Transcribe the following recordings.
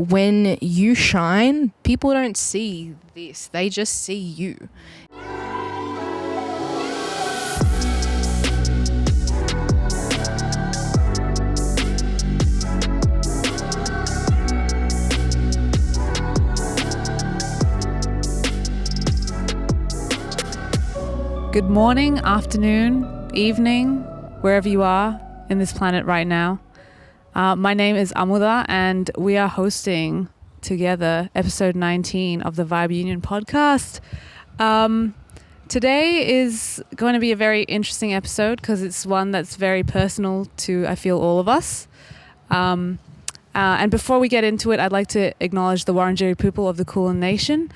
when you shine, people don't see this. They just see you. Good morning, afternoon, evening, wherever you are in this planet right now. My name is Amutha, and we are hosting together episode 19 of the Vibe Union podcast. Today is going to be a very interesting episode because it's one that's very personal to, I feel, all of us. And before we get into it, I'd like to acknowledge the Wurundjeri people of the Kulin Nation.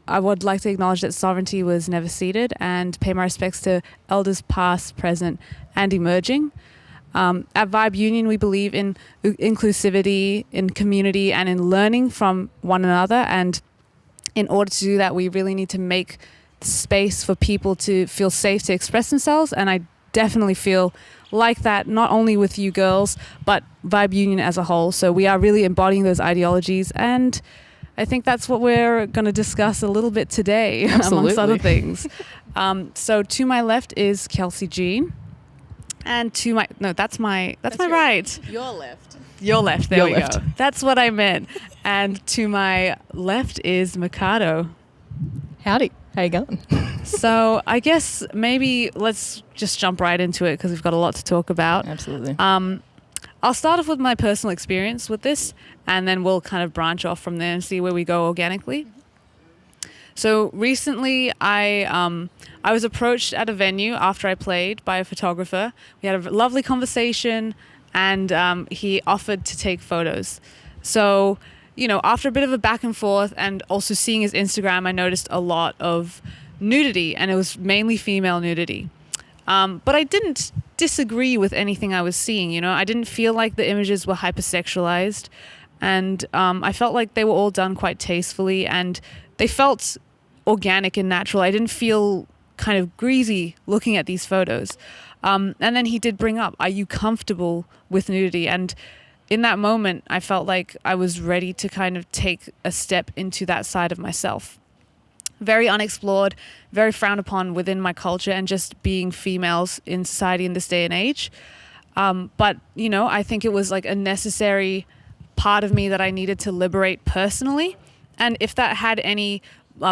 I would like to acknowledge that sovereignty was never ceded and pay my respects to elders past, present, and emerging. At Vibe Union, we believe in inclusivity, in community, and in learning from one another. And in order to do that, we really need to make space for people to feel safe to express themselves. And I definitely feel like that, not only with you girls, but Vibe Union as a whole. So we are really embodying those ideologies, and I think that's what we're going to discuss a little bit today, amongst other things. So to my left is Kelsey Jean, and that's my right. Your left. Your left. There we go. That's what I meant. And to my left is Mikado. Howdy. How you going? So I guess maybe let's just jump right into it because we've got a lot to talk about. Absolutely. I'll start off with my personal experience with this, and then we'll kind of branch off from there and see where we go organically. So recently I was approached at a venue after I played by a photographer. We had a lovely conversation, and he offered to take photos. So, after a bit of a back and forth and also seeing his Instagram, I noticed a lot of nudity, and it was mainly female nudity. But I didn't disagree with anything I was seeing. I didn't feel like the images were hypersexualized, and I felt like they were all done quite tastefully, and they felt organic and natural. I didn't feel kind of greasy looking at these photos. And then he did bring up, are you comfortable with nudity? And in that moment, I felt like I was ready to kind of take a step into that side of myself. Very unexplored, very frowned upon within my culture and just being females in society in this day and age. But, I think it was like a necessary part of me that I needed to liberate personally. And if that had any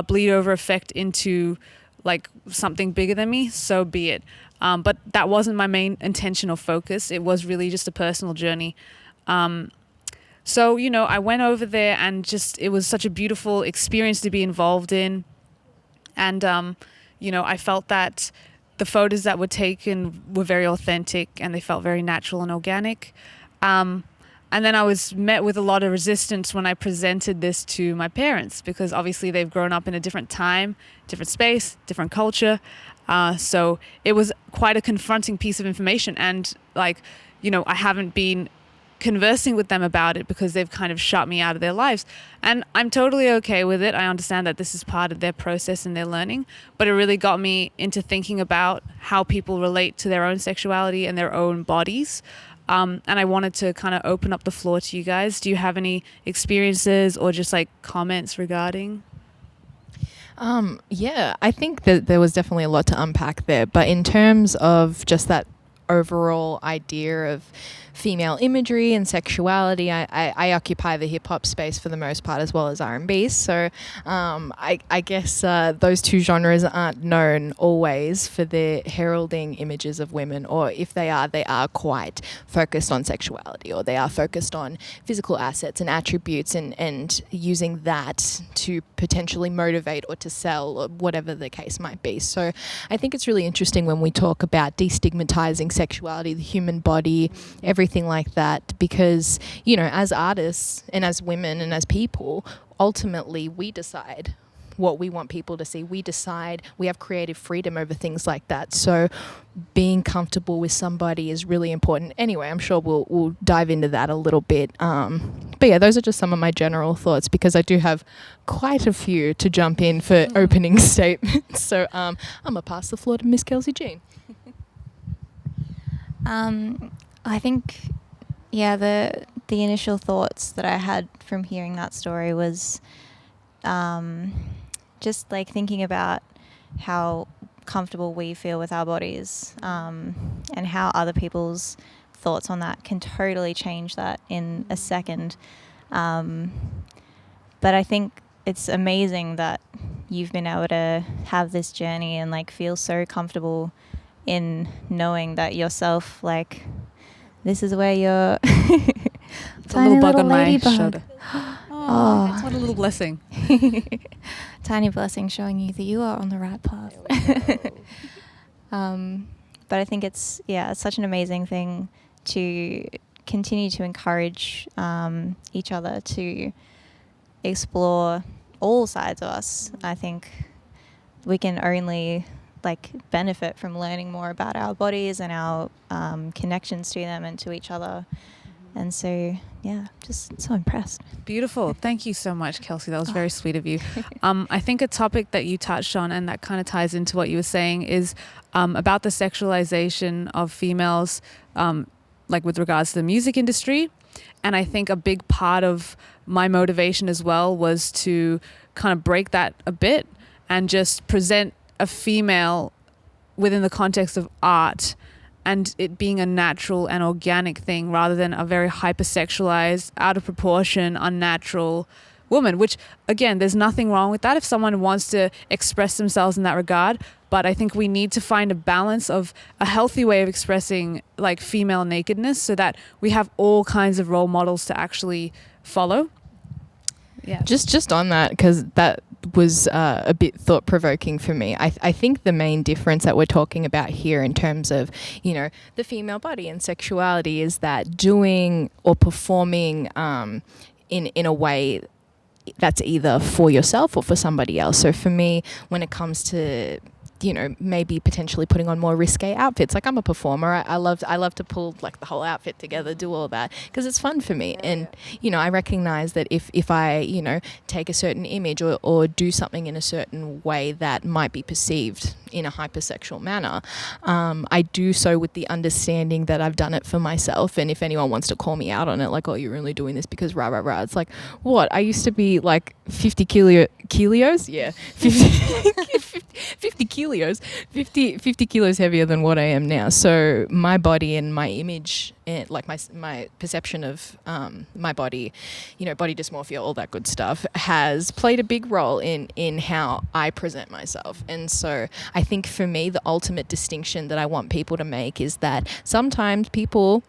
bleed over effect into like something bigger than me, so be it. But that wasn't my main intention or focus. It was really just a personal journey. So, I went over there and it was such a beautiful experience to be involved in. And, I felt that the photos that were taken were very authentic and they felt very natural and organic. And then I was met with a lot of resistance when I presented this to my parents, because obviously they've grown up in a different time, different space, different culture. So it was quite a confronting piece of information. And I haven't been conversing with them about it because they've kind of shut me out of their lives. And I'm totally okay with it. I understand that this is part of their process and their learning, but it really got me into thinking about how people relate to their own sexuality and their own bodies. And I wanted to kind of open up the floor to you guys. Do you have any experiences or just like comments regarding? Yeah, I think that there was definitely a lot to unpack there, but in terms of just that overall idea of female imagery and sexuality, I occupy the hip-hop space for the most part, as well as R&B. So I guess those two genres aren't known always for their heralding images of women, or if they are quite focused on sexuality, or they are focused on physical assets and attributes and using that to potentially motivate or to sell, or whatever the case might be. So I think it's really interesting when we talk about destigmatizing sexuality, the human body, everything like that, because, as artists and as women and as people, ultimately we decide what we want people to see. We decide, we have creative freedom over things like that. So being comfortable with somebody is really important. Anyway, I'm sure we'll dive into that a little bit. But yeah, those are just some of my general thoughts, because I do have quite a few to jump in for opening statements. So I'm going to pass the floor to Miss Kelsey Jean. I think Yeah, the initial thoughts that I had from hearing that story was just like thinking about how comfortable we feel with our bodies, and how other people's thoughts on that can totally change that in a second. But I think it's amazing that you've been able to have this journey and like feel so comfortable in knowing that yourself, like, this is where you're It's a little bug on my ladybug. shoulder. Oh, what a little blessing. Tiny blessing showing you that you are on the right path. But I think it's such an amazing thing to continue to encourage each other to explore all sides of us. I think we can only like benefit from learning more about our bodies and our connections to them and to each other. And so, yeah, just so impressed. Beautiful. Thank you so much, Kelsey. That was very sweet of you. I think a topic that you touched on, and that kind of ties into what you were saying, is about the sexualization of females, like with regards to the music industry. And I think a big part of my motivation as well was to kind of break that a bit and just present a female within the context of art and it being a natural and organic thing rather than a very hypersexualized, out of proportion, unnatural woman, which, again, there's nothing wrong with that if someone wants to express themselves in that regard. But I think we need to find a balance of a healthy way of expressing like female nakedness so that we have all kinds of role models to actually follow. Yeah. Just on that, because that was a bit thought-provoking for me. I think the main difference that we're talking about here in terms of, you know, the female body and sexuality is that doing or performing in a way that's either for yourself or for somebody else. So for me, when it comes to, you know, maybe potentially putting on more risque outfits, like I'm a performer, I love to pull like the whole outfit together, do all that because it's fun for me. And you know, I recognize that if I, you know, take a certain image or do something in a certain way that might be perceived in a hypersexual manner, I do so with the understanding that I've done it for myself. And if anyone wants to call me out on it, like, oh, you're only doing this because rah rah rah, it's like, what? I used to be like 50 kilos, yeah, 50 kilos, 50 kilos heavier than what I am now. So my body and my image, and like my perception of my body, you know, body dysmorphia, all that good stuff, has played a big role in how I present myself. And so I think for me, the ultimate distinction that I want people to make is that sometimes people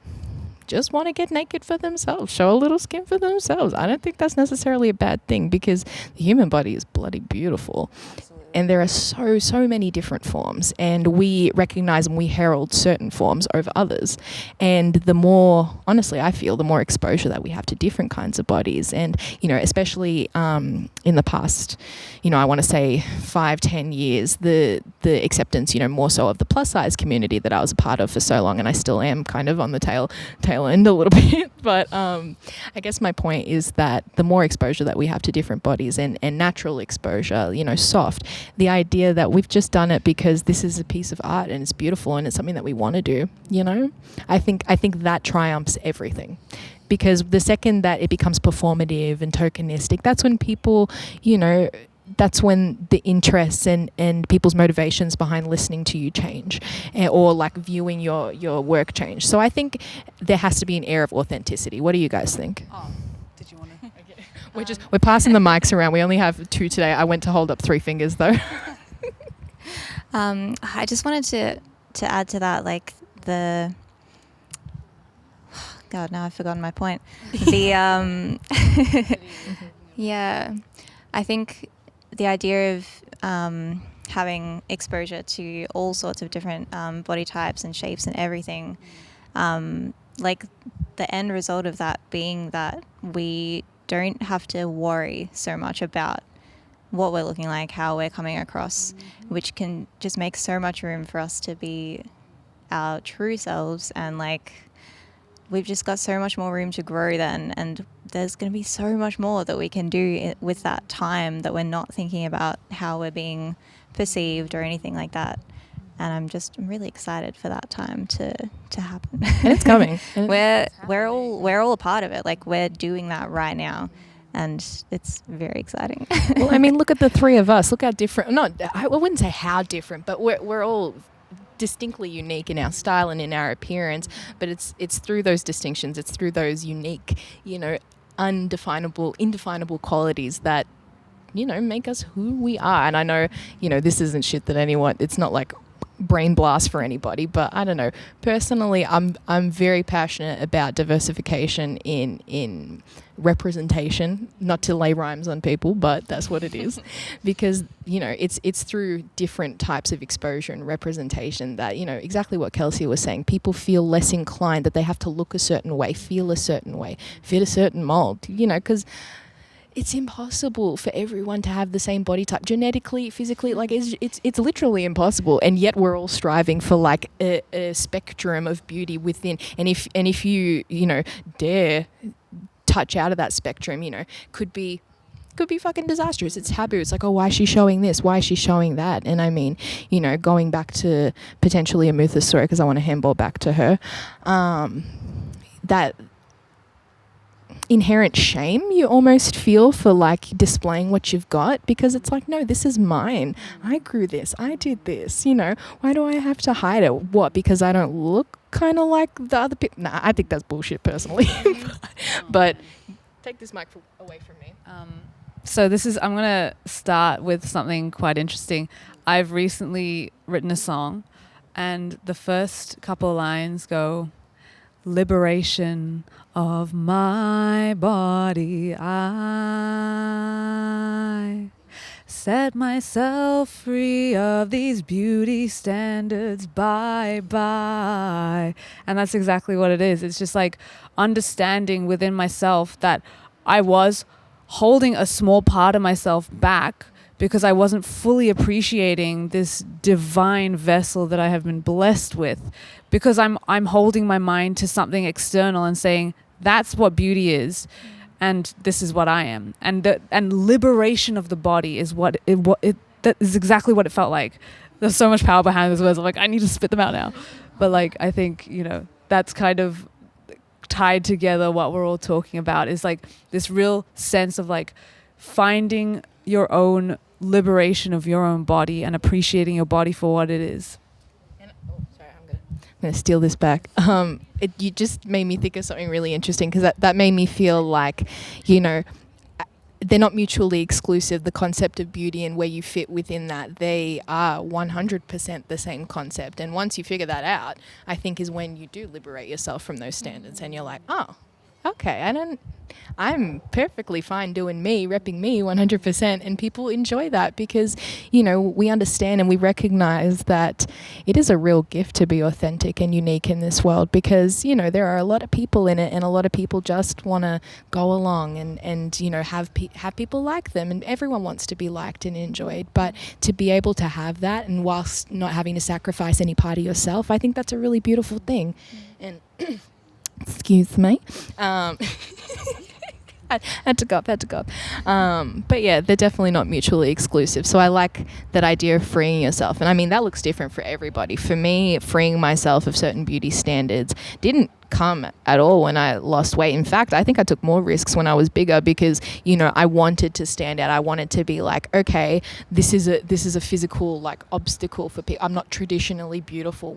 just want to get naked for themselves, show a little skin for themselves. I don't think that's necessarily a bad thing because the human body is bloody beautiful. And there are so many different forms, and we recognize and we herald certain forms over others. And the more, honestly, I feel the more exposure that we have to different kinds of bodies, and, you know, especially in the past, you know, I want to say 5-10 years, the acceptance, you know, more so of the plus size community that I was a part of for so long, and I still am kind of on the tail end a little bit. But I guess my point is that the more exposure that we have to different bodies and natural exposure, you know, soft, the idea that we've just done it because this is a piece of art and it's beautiful and it's something that we want to do, you know, I think that triumphs everything. Because the second that it becomes performative and tokenistic, that's when people, you know, that's when the interests and people's motivations behind listening to you change, or like viewing your work change. So I think there has to be an air of authenticity. What do you guys think? Oh, did you want to? Okay. We're passing the mics around. We only have 2 today. I went to hold up 3 fingers though. I just wanted to add to that, like God, now I've forgotten my point. Yeah, I think the idea of having exposure to all sorts of different body types and shapes and everything, like the end result of that being that we don't have to worry so much about what we're looking like, how we're coming across, which can just make so much room for us to be our true selves. And like, we've just got so much more room to grow then, and there's going to be so much more that we can do with that time, that we're not thinking about how we're being perceived or anything like that. I'm really excited for that time to happen. And it's coming. we're all a part of it. Like, we're doing that right now, and it's very exciting. Well, I mean, look at the three of us. Look how different. I wouldn't say how different, but we're all distinctly unique in our style and in our appearance. But it's through those distinctions. It's through those unique, indefinable qualities that make us who we are. And I know, this isn't shit that anyone. It's not like brain blast for anybody, but I don't know. Personally, I'm very passionate about diversification in representation. Not to lay rhymes on people, but that's what it is, because it's through different types of exposure and representation that exactly what Kelsey was saying. People feel less inclined that they have to look a certain way, feel a certain way, fit a certain mold. Because it's impossible for everyone to have the same body type genetically, physically. Like, it's literally impossible, and yet we're all striving for like a spectrum of beauty within. And if you dare touch out of that spectrum, could be fucking disastrous. It's taboo. It's like, oh, why is she showing this? Why is she showing that? And I mean, going back to potentially Amutha's story, because I want to handball back to her, that inherent shame you almost feel for like displaying what you've got, because it's like, no, this is mine. I grew this. I did this. Why do I have to hide it? What? Because I don't look kind of like the other people? Nah, I think that's bullshit personally. But take this mic away from me. So I'm going to start with something quite interesting. I've recently written a song, and the first couple of lines go, "Liberation of my body, I set myself free of these beauty standards, bye." And that's exactly what it is. It's just like understanding within myself that I was holding a small part of myself back because I wasn't fully appreciating this divine vessel that I have been blessed with, because I'm holding my mind to something external and saying, that's what beauty is, and this is what I am. And liberation of the body is that is exactly what it felt like. There's so much power behind those words. I'm like, I need to spit them out now. But like, I think, that's kind of tied together. What we're all talking about is like this real sense of like finding your own liberation of your own body and appreciating your body for what it is. I'm going to steal this back. You just made me think of something really interesting, because that made me feel like, they're not mutually exclusive. The concept of beauty and where you fit within that, they are 100% the same concept. And once you figure that out, I think is when you do liberate yourself from those standards, and you're like, oh, okay, I'm perfectly fine doing me, repping me 100%, and people enjoy that because, we understand and we recognize that it is a real gift to be authentic and unique in this world, because, there are a lot of people in it, and a lot of people just want to go along and have people like them, and everyone wants to be liked and enjoyed, but to be able to have that, and whilst not having to sacrifice any part of yourself, I think that's a really beautiful thing. And excuse me. Had to go up. But yeah, they're definitely not mutually exclusive. So I like that idea of freeing yourself. And I mean, that looks different for everybody. For me, freeing myself of certain beauty standards didn't come at all when I lost weight. In fact, I think I took more risks when I was bigger because, I wanted to stand out. I wanted to be like, okay, this is a physical like obstacle for people. I'm not traditionally beautiful.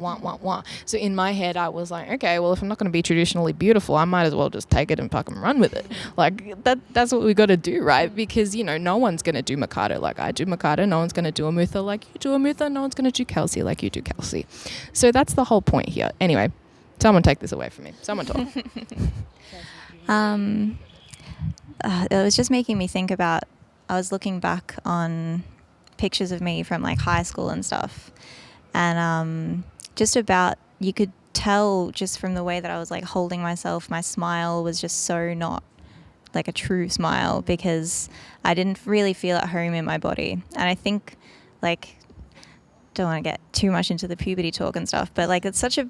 So in my head, I was like, okay, well, if I'm not going to be traditionally beautiful, I might as well just take it and fucking run with it. Like that's what we got to do, right? Because, no one's going to do Mikado like I do Mikado. No one's going to do Amutha like you do Amutha. No one's going to do Kelsey like you do Kelsey. So that's the whole point here. Anyway, someone take this away from me. Someone talk. It was just making me think about, I was looking back on pictures of me from like high school and stuff, and just about, you could tell just from the way that I was like holding myself, my smile was just so not like a true smile, because I didn't really feel at home in my body. And I think, like, don't want to get too much into the puberty talk and stuff, but like it's such a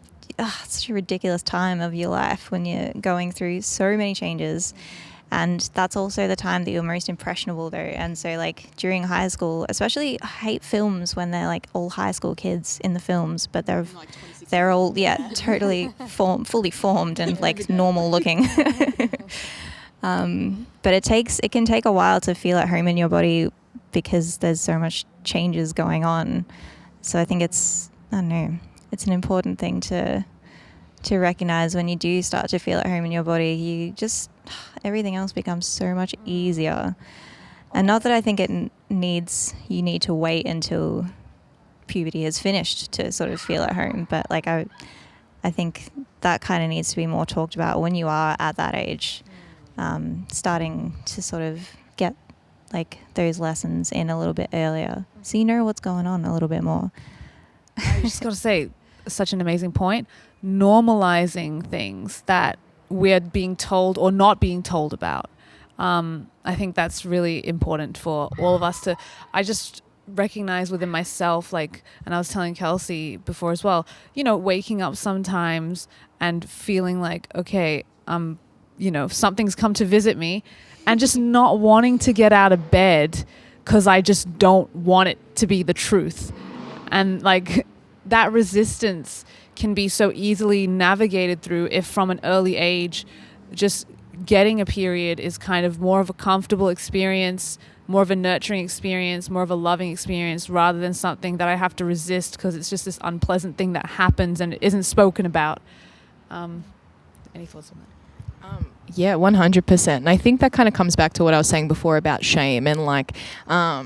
ridiculous time of your life when you're going through so many changes, And that's also the time that you're most impressionable, though. And so, like, during high school, especially, I hate films when they're like all high school kids in the films, but they're all totally fully formed and like normal looking. But it can take a while to feel at home in your body because there's so much changes going on. So I think it's an important thing to recognize. When you do start to feel at home in your body, everything else becomes so much easier. And not that I think you need to wait until puberty has finished to sort of feel at home, but like I think that kind of needs to be more talked about when you are at that age, starting to sort of get like those lessons in a little bit earlier, so you know what's going on a little bit more. I just got to say, such an amazing point. Normalizing things that we're being told or not being told about. I think that's really important for all of us to. I just recognize within myself, like, and I was telling Kelsey before as well, waking up sometimes and feeling like, okay, something's come to visit me, and just not wanting to get out of bed because I just don't want it to be the truth. And like that resistance can be so easily navigated through if from an early age, just getting a period is kind of more of a comfortable experience, more of a nurturing experience, more of a loving experience, rather than something that I have to resist because it's just this unpleasant thing that happens and it isn't spoken about. Any thoughts on that? Yeah, 100%. And I think that kind of comes back to what I was saying before about shame and like, I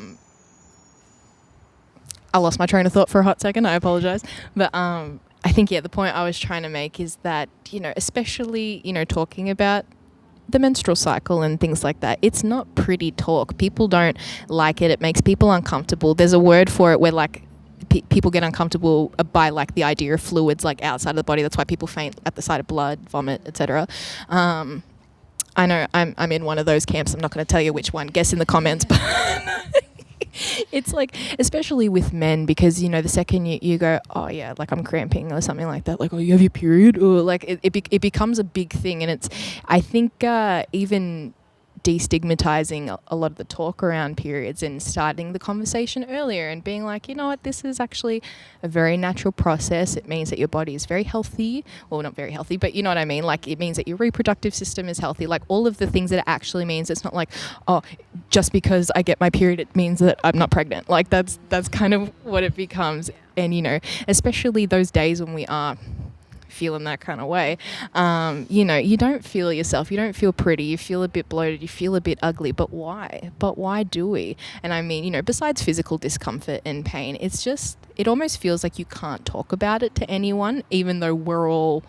lost my train of thought for a hot second. I apologize. But I think, the point I was trying to make is that, especially, talking about the menstrual cycle and things like that, it's not pretty talk. People don't like it. It makes people uncomfortable. There's a word for it where like people get uncomfortable by like the idea of fluids like outside of the body. That's why people faint at the sight of blood, vomit, etc. I know I'm in one of those camps. I'm not going to tell you which one. Guess in the comments. But it's like, especially with men, because the second you go, oh yeah, like I'm cramping or something like that, like, oh, you have your period, or like it becomes a big thing. And it's, I think even destigmatizing a lot of the talk around periods and starting the conversation earlier and being like, you know what, this is actually a very natural process. It means that your body is very healthy. Well, not very healthy, but you know what I mean? Like, it means that your reproductive system is healthy. Like, all of the things that it actually means. It's not like, oh, just because I get my period, it means that I'm not pregnant. Like, that's kind of what it becomes. And, especially those days when we are feeling that kind of way, you don't feel yourself, you don't feel pretty, you feel a bit bloated, you feel a bit ugly, but why do we? And I mean, besides physical discomfort and pain, it's just, it almost feels like you can't talk about it to anyone, even though we're all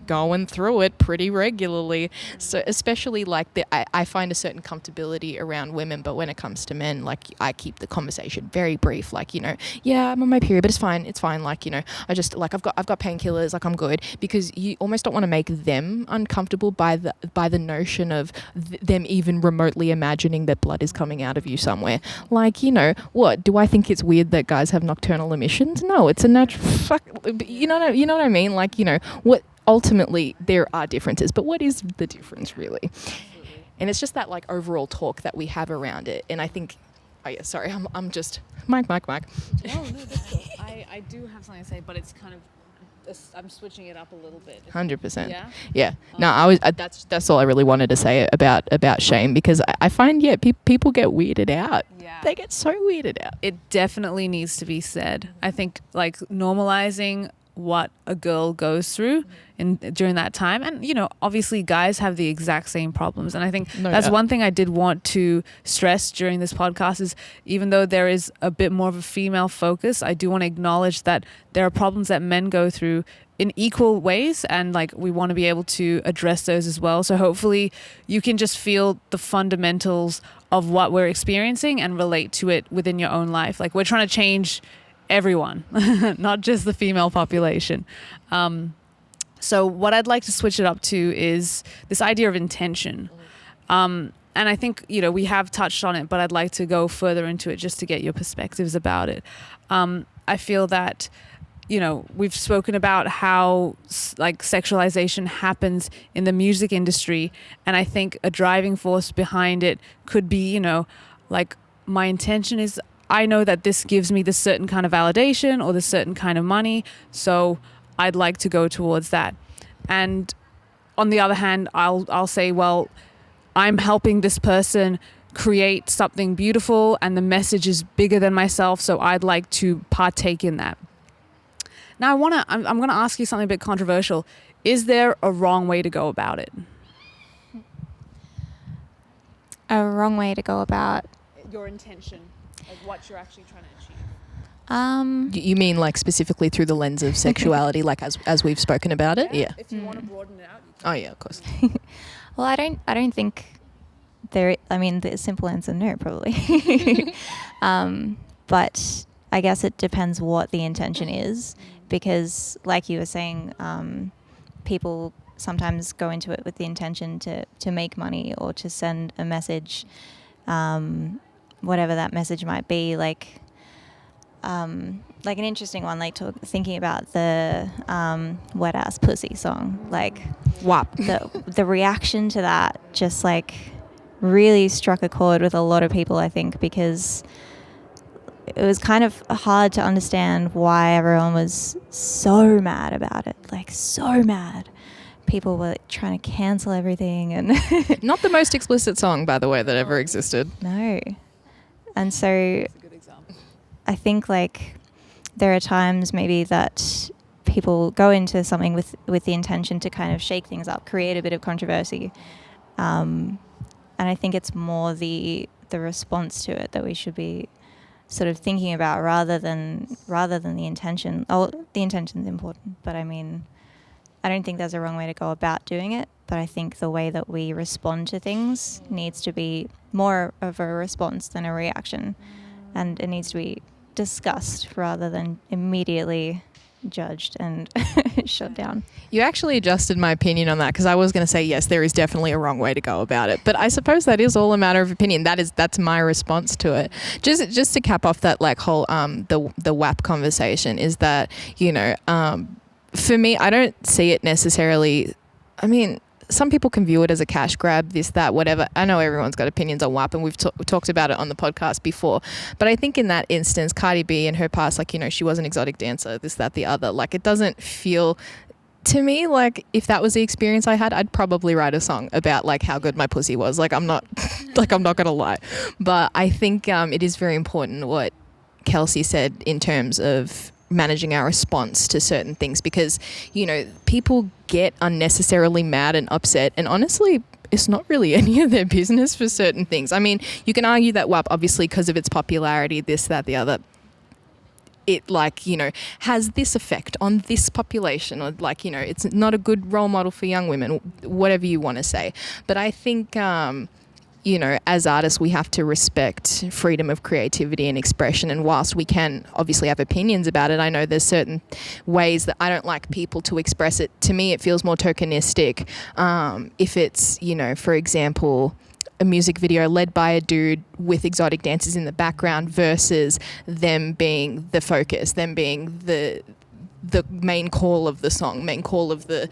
going through it pretty regularly. So especially like I find a certain comfortability around women, but when it comes to men, like I keep the conversation very brief. Like, yeah, I'm on my period, but it's fine. Like, I just like, I've got painkillers, like I'm good, because you almost don't want to make them uncomfortable by the notion of them even remotely imagining that blood is coming out of you somewhere. Like, what, do I think it's weird that guys have nocturnal emissions? No, it's a natural you know what I mean? Like, what, ultimately there are differences, but what is the difference really? Absolutely. And it's just that like overall talk that we have around it. And I think, oh yeah, sorry, I'm just mic. No, that's cool. I do have something to say, but it's kind of, I'm switching it up a little bit. 100%. Yeah. No, that's all I really wanted to say about shame, because I find people get weirded out. Yeah. They get so weirded out. It definitely needs to be said. I think like normalizing what a girl goes through during that time, and obviously guys have the exact same problems, and I think that's one thing I did want to stress during this podcast is, even though there is a bit more of a female focus, I do want to acknowledge that there are problems that men go through in equal ways, and like we want to be able to address those as well. So hopefully you can just feel the fundamentals of what we're experiencing and relate to it within your own life. Like, we're trying to change everyone, not just the female population. So what I'd like to switch it up to is this idea of intention. And I think, we have touched on it, but I'd like to go further into it just to get your perspectives about it. I feel that we've spoken about how like sexualization happens in the music industry, and I think a driving force behind it could be, like my intention is I know that this gives me this certain kind of validation or this certain kind of money, so I'd like to go towards that. And on the other hand, I'll say, well, I'm helping this person create something beautiful and the message is bigger than myself, so I'd like to partake in that. Now I'm going to ask you something a bit controversial. Is there a wrong way to go about it? A wrong way to go about your intention, like what you're actually trying to achieve. You mean like specifically through the lens of sexuality, like as we've spoken about it? Yeah. If you want to broaden it out, you can. Oh yeah, of course. Well, I don't think the simple answer, no, probably. But I guess it depends what the intention is, because like you were saying, people sometimes go into it with the intention to make money or to send a message, whatever that message might be. Like an interesting one, like thinking about the Wet Ass Pussy song, like WAP. The reaction to that just like really struck a chord with a lot of people, I think, because it was kind of hard to understand why everyone was so mad about it, like so mad. People were trying to cancel everything, and not the most explicit song, by the way, that ever existed. No. And so that's a good example. I think like there are times maybe that people go into something with the intention to kind of shake things up, create a bit of controversy. And I think it's more the response to it that we should be sort of thinking about rather than the intention. Oh, the intention's important, but I mean, I don't think there's a wrong way to go about doing it, but I think the way that we respond to things needs to be more of a response than a reaction, and it needs to be discussed rather than immediately judged and shut down. You actually adjusted my opinion on that, because I was going to say, yes, there is definitely a wrong way to go about it, but I suppose that is all a matter of opinion. That's my response to it. Just to cap off that like whole the WAP conversation is that, for me, I don't see it necessarily. I mean, some people can view it as a cash grab, this, that, whatever. I know everyone's got opinions on WAP, and we've talked about it on the podcast before. But I think in that instance, Cardi B in her past, like, she was an exotic dancer, this, that, the other. Like, it doesn't feel to me like if that was the experience I had, I'd probably write a song about like how good my pussy was. Like, I'm not going to lie. But I think it is very important what Kelsey said in terms of managing our response to certain things, because people get unnecessarily mad and upset, and honestly it's not really any of their business for certain things. I mean, you can argue that WAP, obviously because of its popularity, this, that, the other, it has this effect on this population, or it's not a good role model for young women, whatever you want to say. But I think as artists, we have to respect freedom of creativity and expression. And whilst we can obviously have opinions about it, I know there's certain ways that I don't like people to express it. To me, it feels more tokenistic. If it's, for example, a music video led by a dude with exotic dancers in the background versus them being the focus, them being the main call of the song, main call of the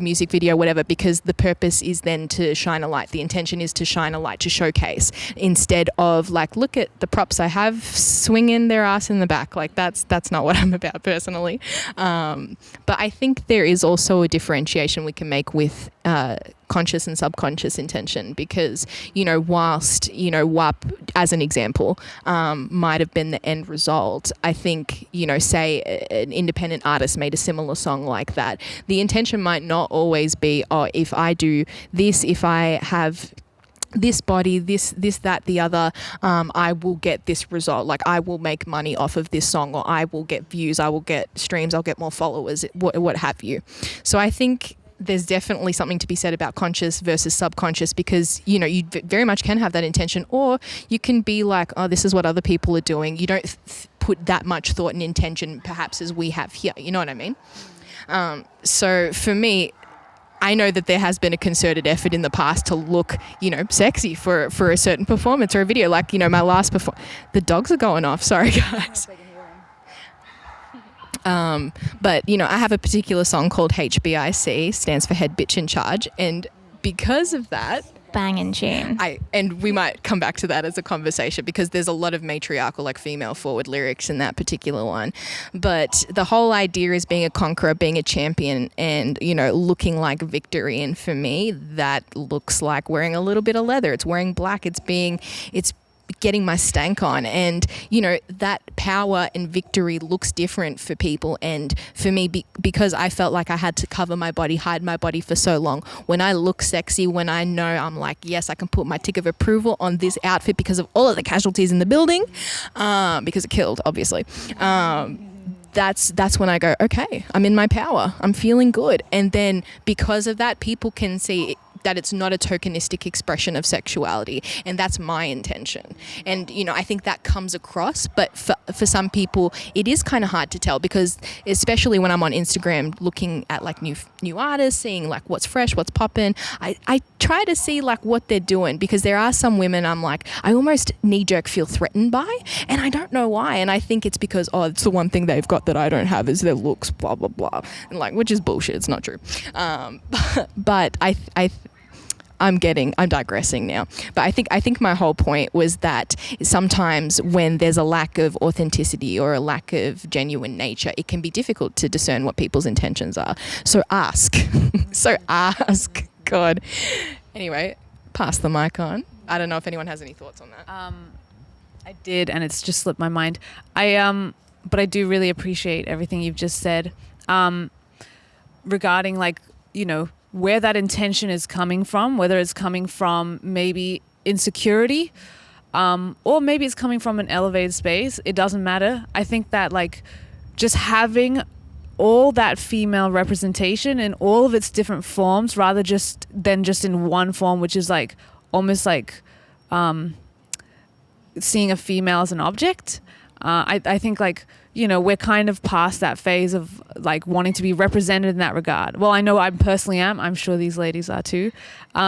music video, whatever, because the purpose is then to shine a light. The intention is to shine a light, to showcase, instead of like, look at the props I have swinging their ass in the back. Like that's not what I'm about personally. But I think there is also a differentiation we can make with conscious and subconscious intention, because whilst WAP as an example might have been the end result, I think say an independent artist made a similar song like that, the intention might not always be, oh, if I do this, if I have this body, this, that, the other, I will get this result. Like, I will make money off of this song, or I will get views, I will get streams, I'll get more followers, what have you. So I think there's definitely something to be said about conscious versus subconscious, because you very much can have that intention, or you can be like, oh, this is what other people are doing. You don't put that much thought and intention perhaps as we have here, you know what I mean? So for me, I know that there has been a concerted effort in the past to look, sexy for a certain performance or a video. Like, my last the dogs are going off. Sorry, guys. But, you know, I have a particular song called HBIC, stands for Head Bitch in Charge. And because of that, Banging tune. and we might come back to that as a conversation because there's a lot of matriarchal, like female forward lyrics in that particular one. But the whole idea is being a conqueror, being a champion, and, you know, looking like victory. And for me, that looks like wearing a little bit of leather. It's wearing black. It's getting my stank on, and you know that power and victory looks different for people. And for me, because I felt like I had to cover my body, hide my body for so long, when I look sexy, when I know I'm like, yes, I can put my tick of approval on this outfit because of all of the casualties in the building, because it killed, obviously, that's when I go, okay, I'm in my power, I'm feeling good. And then because of that, people can see that it's not a tokenistic expression of sexuality, and that's my intention. And you know, I think that comes across, but for some people it is kind of hard to tell, because especially when I'm on Instagram looking at like new artists, seeing like what's fresh, what's popping, I try to see like what they're doing, because there are some women I'm like, I almost knee-jerk feel threatened by, and I don't know why. And I think it's because, oh, it's the one thing they've got that I don't have is their looks, blah blah blah, and like, which is bullshit, it's not true. But I'm digressing now. But I think my whole point was that sometimes when there's a lack of authenticity or a lack of genuine nature, it can be difficult to discern what people's intentions are. So ask. God. Anyway, pass the mic on. I don't know if anyone has any thoughts on that. I did, and it's just slipped my mind. But I do really appreciate everything you've just said, regarding, like, you know, where that intention is coming from, whether it's coming from maybe insecurity, or maybe it's coming from an elevated space. It doesn't matter. I think that, like, just having all that female representation in all of its different forms, rather than just in one form, which is like almost like seeing a female as an object. I think, like, you know, we're kind of past that phase of like wanting to be represented in that regard. Well, I know I personally am. I'm sure these ladies are too.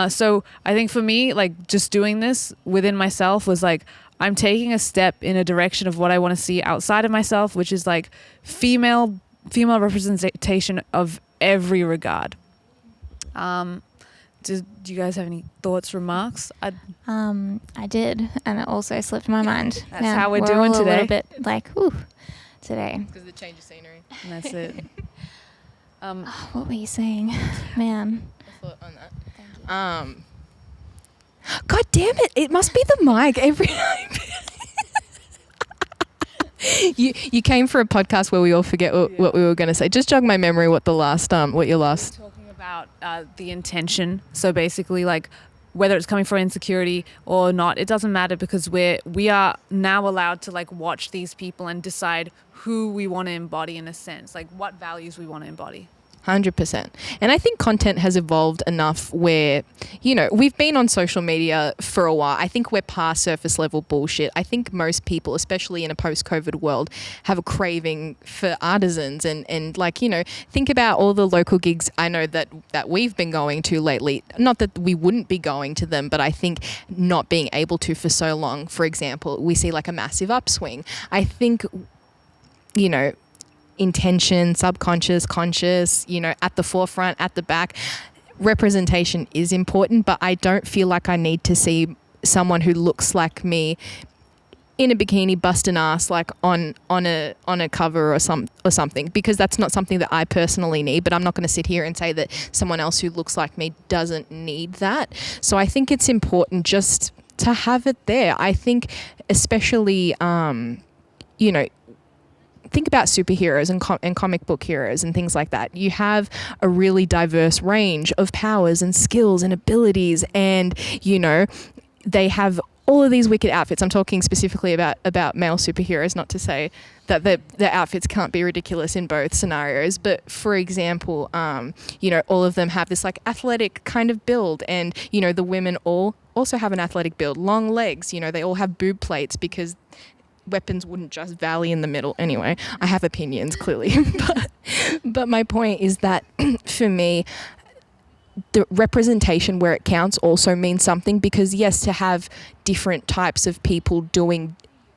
So I think for me, like, just doing this within myself was like, I'm taking a step in a direction of what I want to see outside of myself, which is like female representation of every regard. Do you guys have any thoughts, remarks? I did, and it also slipped my mind. That's how we're doing today. A little bit like, ooh, today. Because of the change of scenery. And that's it. What were you saying, man? I thought on that. Thank you. God damn it! It must be the mic every time. You came for a podcast where we all forget what we were going to say. Just jog my memory. What your last? Talking about the intention. So basically, like, whether it's coming from insecurity or not, it doesn't matter, because we are now allowed to, like, watch these people and decide who we want to embody, in a sense, like what values we want to embody. 100%. And I think content has evolved enough where, you know, we've been on social media for a while. I think we're past surface level bullshit. I think most people, especially in a post-COVID world, have a craving for artisans and like, you know, think about all the local gigs I know that we've been going to lately. Not that we wouldn't be going to them, but I think not being able to for so long, for example, we see like a massive upswing. I think, you know, intention, subconscious, conscious, you know, at the forefront, at the back. Representation is important, but I don't feel like I need to see someone who looks like me in a bikini busting ass, like on a cover or something, because that's not something that I personally need. But I'm not going to sit here and say that someone else who looks like me doesn't need that. So I think it's important just to have it there. I think especially, you know, think about superheroes and comic book heroes and things like that. You have a really diverse range of powers and skills and abilities, and, you know, they have all of these wicked outfits. I'm talking specifically about male superheroes, not to say that the outfits can't be ridiculous in both scenarios. But for example, you know, all of them have this like athletic kind of build, and, you know, the women all also have an athletic build, long legs, you know, they all have boob plates because weapons wouldn't just valley in the middle. Anyway, I have opinions, clearly. but my point is that for me, the representation where it counts also means something, because yes, to have different types of people doing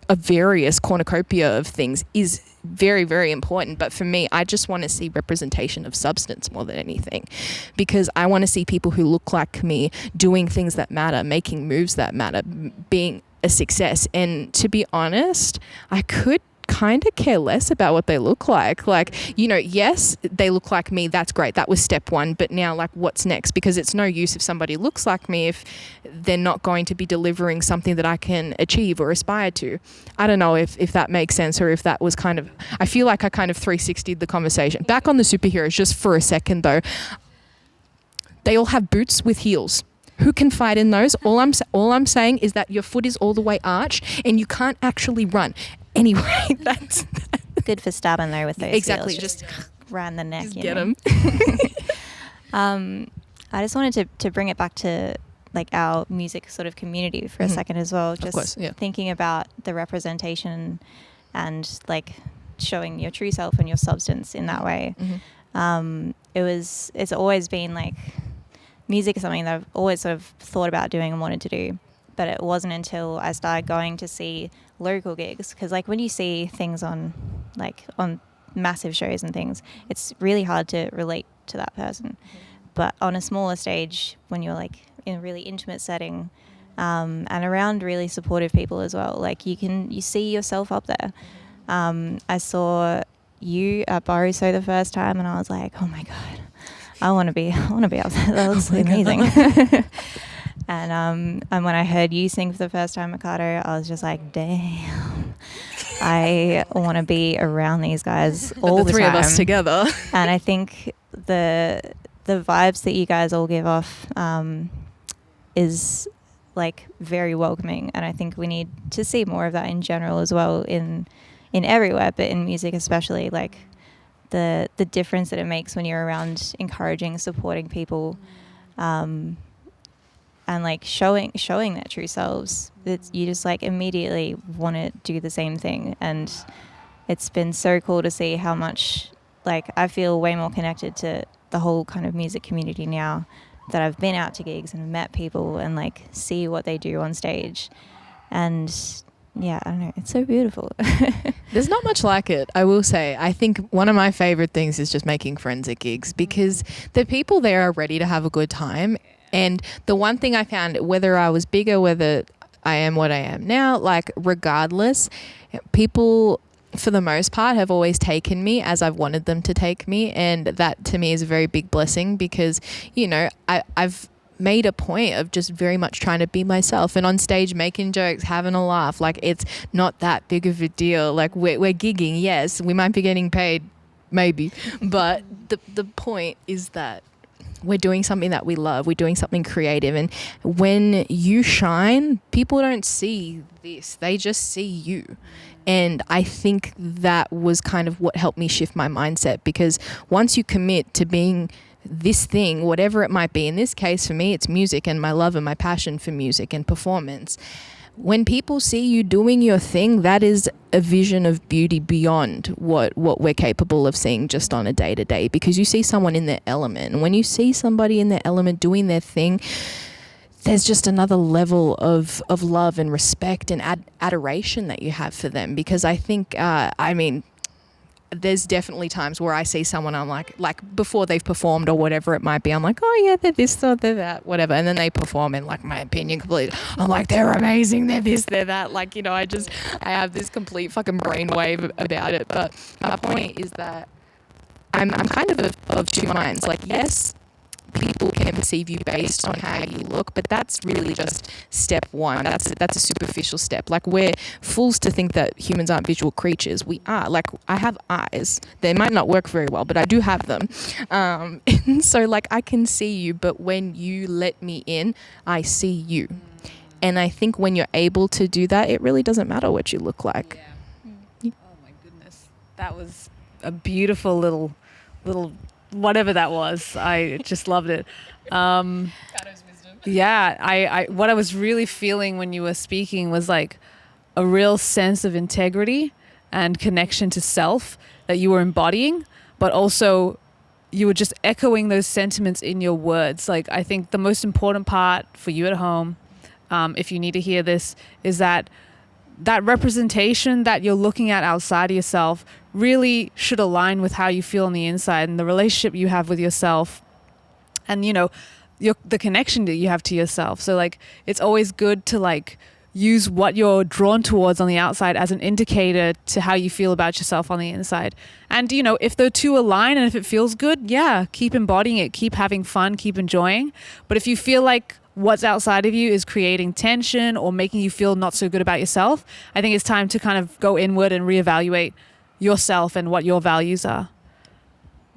a various cornucopia of things is very, very important. But for me, I just want to see representation of substance more than anything, because I want to see people who look like me doing things that matter, making moves that matter, being a success. And to be honest, I could kind of care less about what they look like. Like, you know, yes, they look like me. That's great. That was step one. But now, like, what's next? Because it's no use if somebody looks like me if they're not going to be delivering something that I can achieve or aspire to. I don't know if that makes sense, or if that was kind of, I feel like I kind of 360'd the conversation. Back on the superheroes just for a second though. They all have boots with heels. Who can fight in those? All I'm saying is that your foot is all the way arched and you can't actually run. Anyway, that's good for stabbing though with those exactly. heels. Just around the neck. Get them. I just wanted to bring it back to like our music sort of community for a second as well. Just of course, yeah. Thinking about the representation and like showing your true self and your substance in that way. It's always been like, music is something that I've always sort of thought about doing and wanted to do. But it wasn't until I started going to see local gigs, because like when you see things on massive shows and things, it's really hard to relate to that person. But on a smaller stage, when you're like in a really intimate setting, and around really supportive people as well, like you see yourself up there. I saw you at Baruso the first time and I was like, oh my God, I want to be up there. That looks amazing. And when I heard you sing for the first time, Mikado, I was just like, damn, I want to be around these guys all the time. The three of us together. And I think the vibes that you guys all give off is like very welcoming. And I think we need to see more of that in general as well, in everywhere, but in music especially, like the difference that it makes when you're around encouraging, supporting people. And like showing their true selves, you just like immediately want to do the same thing. And it's been so cool to see how much, like, I feel way more connected to the whole kind of music community now that I've been out to gigs and met people and like see what they do on stage. And yeah, I don't know, it's so beautiful. There's not much like it, I will say. I think one of my favorite things is just making friends at gigs, because the people there are ready to have a good time. And the one thing I found, whether I was bigger, whether I am what I am now, like regardless, people for the most part have always taken me as I've wanted them to take me. And that to me is a very big blessing, because, you know, I've made a point of just very much trying to be myself, and on stage making jokes, having a laugh. Like, it's not that big of a deal. Like, we're gigging, yes, we might be getting paid, maybe, but the point is that we're doing something that we love. We're doing something creative. And when you shine, people don't see this. They just see you. And I think that was kind of what helped me shift my mindset, because once you commit to being this thing, whatever it might be, in this case for me, it's music and my love and my passion for music and performance. When people see you doing your thing, that is a vision of beauty beyond what we're capable of seeing just on a day-to-day, because you see someone in their element. And when you see somebody in their element doing their thing, there's just another level of love and respect and adoration that you have for them. Because I think, there's definitely times where I see someone, I'm like before they've performed or whatever it might be, I'm like, oh yeah, they're this or they're that, whatever. And then they perform and like my opinion completely, I'm like, they're amazing, they're this, they're that. Like, you know, I have this complete fucking brainwave about it. But my point is that I'm kind of two minds. Like, yes, people can perceive you based on how you look, but that's really just step one. That's a superficial step. Like, we're fools to think that humans aren't visual creatures. We are. Like, I have eyes. They might not work very well, but I do have them. And so, like, I can see you, but when you let me in, I see you. And I think when you're able to do that, it really doesn't matter what you look like. Yeah. Oh my goodness. That was a beautiful little whatever that was. I just loved it. Yeah, I what I was really feeling when you were speaking was like a real sense of integrity and connection to self that you were embodying, but also you were just echoing those sentiments in your words. Like, I think the most important part for you at home, if you need to hear this, is that that representation that you're looking at outside of yourself really should align with how you feel on the inside and the relationship you have with yourself, and the connection that you have to yourself. So like, it's always good to like use what you're drawn towards on the outside as an indicator to how you feel about yourself on the inside. And if the two align and if it feels good, yeah, keep embodying it, keep having fun, keep enjoying. But if you feel like what's outside of you is creating tension or making you feel not so good about yourself, I think it's time to kind of go inward and reevaluate yourself and what your values are.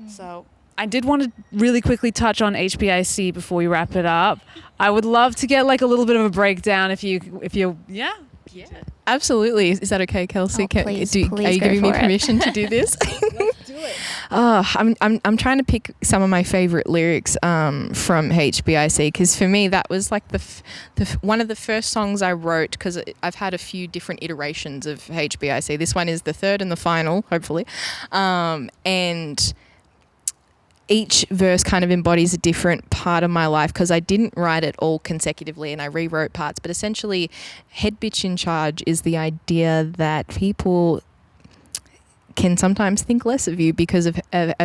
So I did want to really quickly touch on HBIC before we wrap it up. I would love to get like a little bit of a breakdown if you yeah. Absolutely. Is that okay, Kelsey? Please are you giving me permission to do this? Let's do it. I'm trying to pick some of my favorite lyrics from HBIC, because for me that was like one of the first songs I wrote, because I've had a few different iterations of HBIC. This one is the third and the final, hopefully, and each verse kind of embodies a different part of my life, because I didn't write it all consecutively and I rewrote parts. But essentially, head bitch in charge is the idea that people can sometimes think less of you because of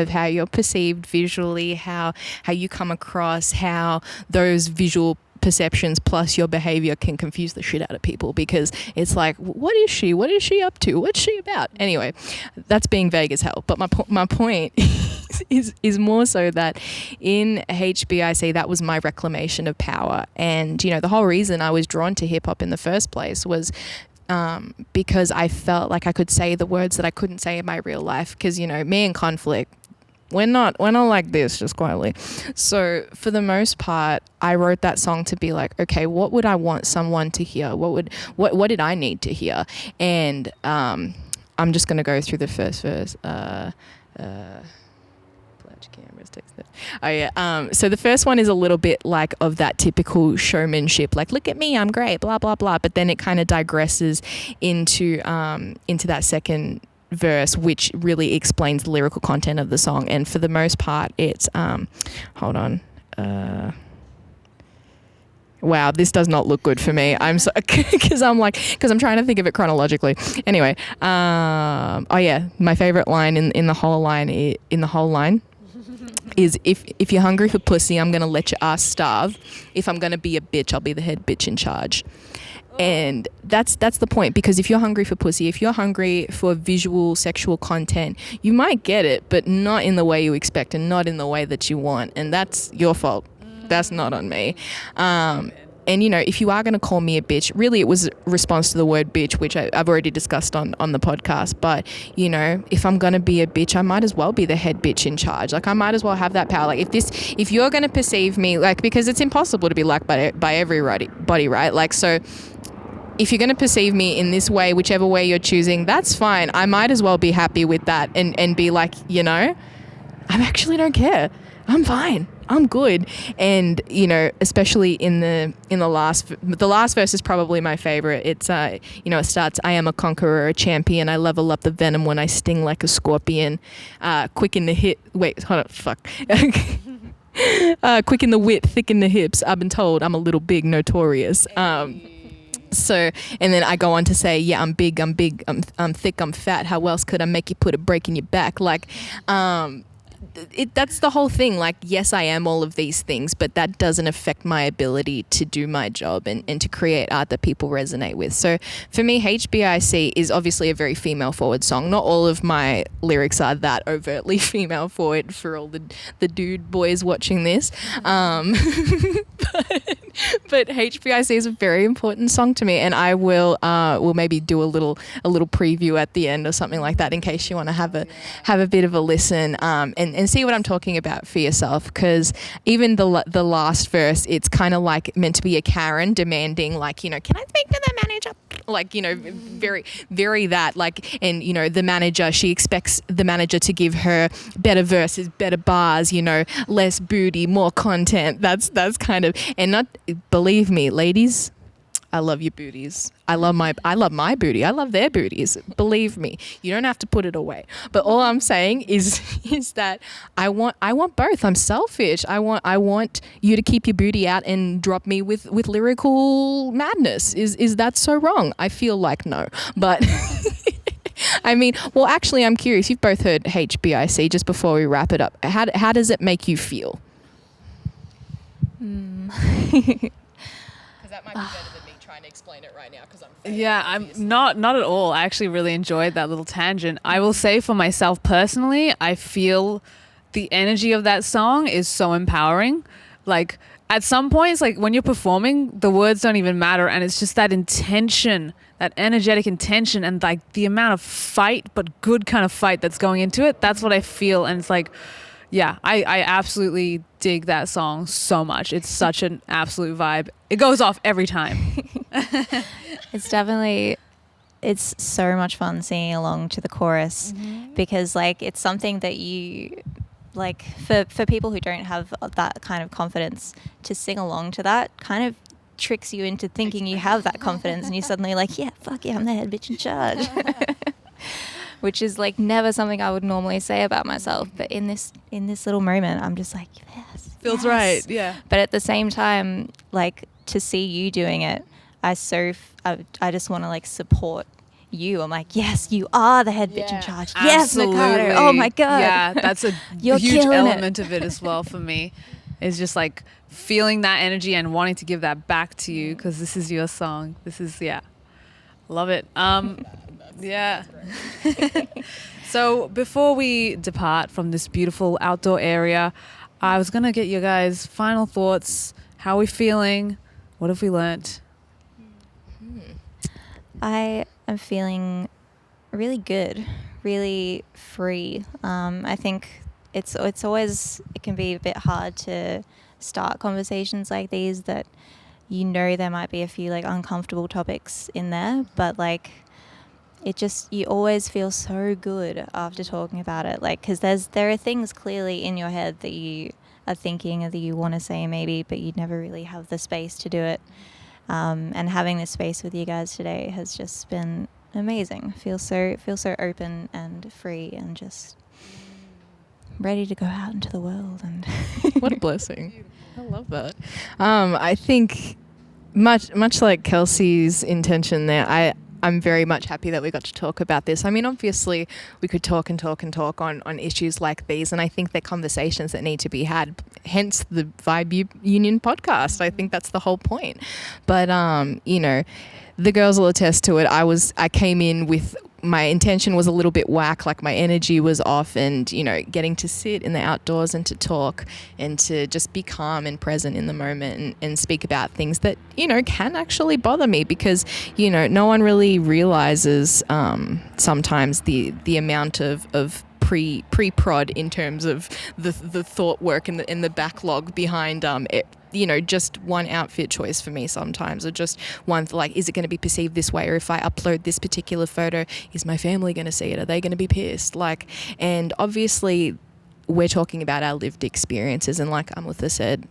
how you're perceived visually, how you come across, how those visual perceptions plus your behavior can confuse the shit out of people, because it's like, what is she up to, what's she about? Anyway, that's being vague as hell, but my point is more so that in HBIC, that was my reclamation of power. And the whole reason I was drawn to hip-hop in the first place was because I felt like I could say the words that I couldn't say in my real life, because me and Conflict, we're not like this, just quietly. So for the most part, I wrote that song to be like, okay, what would I want someone to hear? What did I need to hear? And I'm just gonna go through the first verse. Oh yeah. So the first one is a little bit like of that typical showmanship, like, look at me, I'm great, blah blah blah. But then it kind of digresses into that second verse, which really explains the lyrical content of the song. And for the most part, it's hold on. Wow, this does not look good for me. I'm so because I'm trying to think of it chronologically. Anyway, oh yeah, my favorite line in the whole line is if you're hungry for pussy, I'm gonna let your ass starve. If I'm gonna be a bitch, I'll be the head bitch in charge. And that's the point, because if you're hungry for pussy, if you're hungry for visual sexual content, you might get it, but not in the way you expect and not in the way that you want, and that's your fault. That's not on me. And if you are going to call me a bitch, really it was a response to the word bitch, which I've already discussed on the podcast. But, if I'm going to be a bitch, I might as well be the head bitch in charge. Like, I might as well have that power. Like, if you're going to perceive me, like, because it's impossible to be liked by everybody, right? Like, so if you're going to perceive me in this way, whichever way you're choosing, that's fine. I might as well be happy with that and be like, I actually don't care. I'm fine. I'm good. And, especially in the last verse is probably my favorite. It's, it starts, I am a conqueror, a champion. I level up the venom when I sting like a scorpion. Quick in the hip. Wait, hold on. Fuck. Quick in the whip, thick in the hips. I've been told I'm a little big, notorious. So, and then I go on to say, yeah, I'm big, I'm thick, I'm fat. How else could I make you put a break in your back? Like, that's the whole thing. Like, yes, I am all of these things, but that doesn't affect my ability to do my job and to create art that people resonate with. So for me, HBIC is obviously a very female forward song. Not all of my lyrics are that overtly female forward for all the dude boys watching this. But HBIC is a very important song to me, and I will maybe do a little preview at the end or something like that, in case you want to have a bit of a listen and see what I'm talking about for yourself. Because even the last verse, it's kind of like meant to be a Karen demanding, like, can I speak to the manager? Like, very, very that, like, and the manager, she expects the manager to give her better verses, better bars, less booty, more content. That's kind of, and not, believe me, ladies, I love your booties. I love my booty. I love their booties. Believe me, you don't have to put it away. But all I'm saying is that I want both. I'm selfish. I want you to keep your booty out and drop me with lyrical madness. Is that so wrong? I feel like no. But I mean, well, actually, I'm curious. You've both heard HBIC. Just before we wrap it up, how does it make you feel? Because that might be better than me trying to explain it right now. Because I'm not at all. I actually really enjoyed that little tangent. I will say for myself personally, I feel the energy of that song is so empowering. Like at some points, like when you're performing, the words don't even matter, and it's just that intention, that energetic intention, and like the amount of fight, but good kind of fight that's going into it. That's what I feel, and it's like, yeah, I absolutely dig that song so much. It's such an absolute vibe. It goes off every time. It's so much fun singing along to the chorus, because like it's something that you like for people who don't have that kind of confidence, to sing along to that kind of tricks you into thinking you have that confidence, and you're suddenly like, yeah, fuck yeah, I'm the head bitch in charge. Which is like never something I would normally say about myself, but in this little moment I'm just like, yes, feels right. Yeah. But at the same time, like to see you doing it, I just want to like support you. I'm like, yes, you are the head bitch in charge. Absolutely. Yes, Mikado. Oh my god. Yeah, that's a huge element of it as well for me. Is just like feeling that energy and wanting to give that back to you, because this is your song. This is love it. Yeah. So before we depart from this beautiful outdoor area, I was gonna get your guys' final thoughts. How are we feeling? What have we learnt? I am feeling really good, really free. I think it can be a bit hard to start conversations like these, that there might be a few like uncomfortable topics in there, but like you always feel so good after talking about it, like because there are things clearly in your head that you are thinking or that you want to say maybe, but you never really have the space to do it. And having this space with you guys today has just been amazing. Feel so open and free and just ready to go out into the world. And what a blessing. I love that. I think much like Kelsey's intention there, I'm very much happy that we got to talk about this. I mean, obviously, we could talk and talk and talk on issues like these, and I think they're conversations that need to be had, hence the Vibe Union podcast. I think that's the whole point. But, the girls will attest to it. I came in with, my intention was a little bit whack, like my energy was off, and, getting to sit in the outdoors and to talk and to just be calm and present in the moment and speak about things that, can actually bother me, because, no one really realizes sometimes the amount of pre-prod in terms of the thought work and the backlog behind just one outfit choice for me sometimes, or just one, like, is it going to be perceived this way? Or if I upload this particular photo, is my family going to see it? Are they going to be pissed? Like, and obviously we're talking about our lived experiences, and like Amutha said,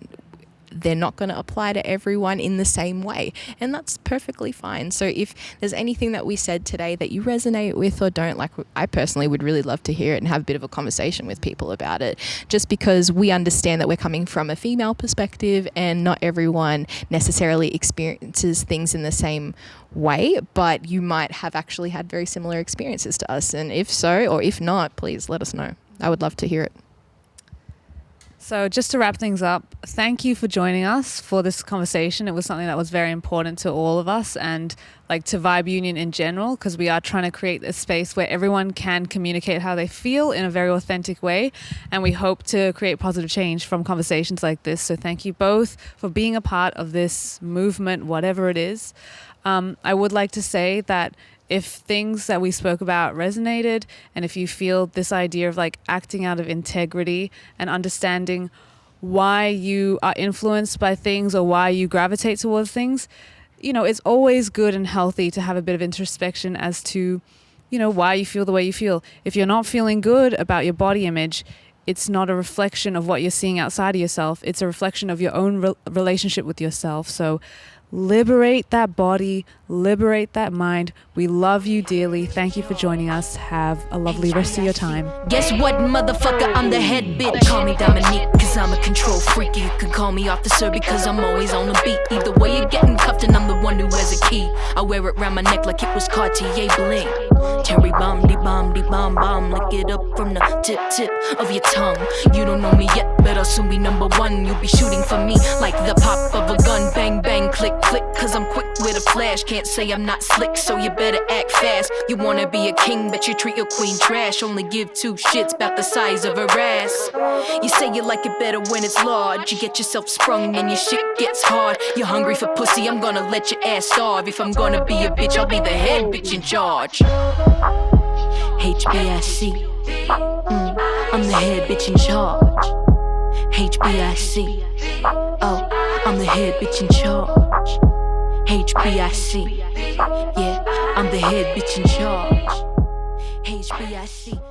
they're not going to apply to everyone in the same way, and that's perfectly fine. So if there's anything that we said today that you resonate with or don't like, I personally would really love to hear it and have a bit of a conversation with people about it, just because we understand that we're coming from a female perspective and not everyone necessarily experiences things in the same way, but you might have actually had very similar experiences to us, and if so, or if not, please let us know. I would love to hear it. So just to wrap things up, thank you for joining us for this conversation. It was something that was very important to all of us, and like to Vibe Union in general, because we are trying to create a space where everyone can communicate how they feel in a very authentic way. And we hope to create positive change from conversations like this. So thank you both for being a part of this movement, whatever it is. I would like to say that if things that we spoke about resonated, and if you feel this idea of like acting out of integrity and understanding why you are influenced by things or why you gravitate towards things, it's always good and healthy to have a bit of introspection as to, why you feel the way you feel. If you're not feeling good about your body image, it's not a reflection of what you're seeing outside of yourself. It's a reflection of your own relationship with yourself. So Liberate that body, liberate that mind. We love you dearly. Thank you for joining us. Have a lovely rest of your time. Guess what, motherfucker? I'm the head bitch. Call me Dominique, cause I'm a control freak. You can call me officer because I'm always on the beat. Either way, you're getting cuffed and I'm the one who has a key. I wear it round my neck like it was Cartier bling. Terry bomb, bomb, bomb. Lick it up from the tip of your tongue. You don't know me yet, but I'll soon be number one. You'll be shooting for me like the pop of a gun. Bang, bang, click, click, cause I'm quick with a flash. Can't say I'm not slick, so you better act fast. You wanna be a king, but you treat your queen trash. Only give two shits about the size of her ass. You say you like it better when it's large. You get yourself sprung and your shit gets hard. You're hungry for pussy, I'm gonna let your ass starve. If I'm gonna be a bitch, I'll be the head bitch in charge. HBIC, I'm the head bitch in charge. HBIC, oh, I'm the head bitch in charge. HBIC, yeah, I'm the head bitch in charge. HBIC.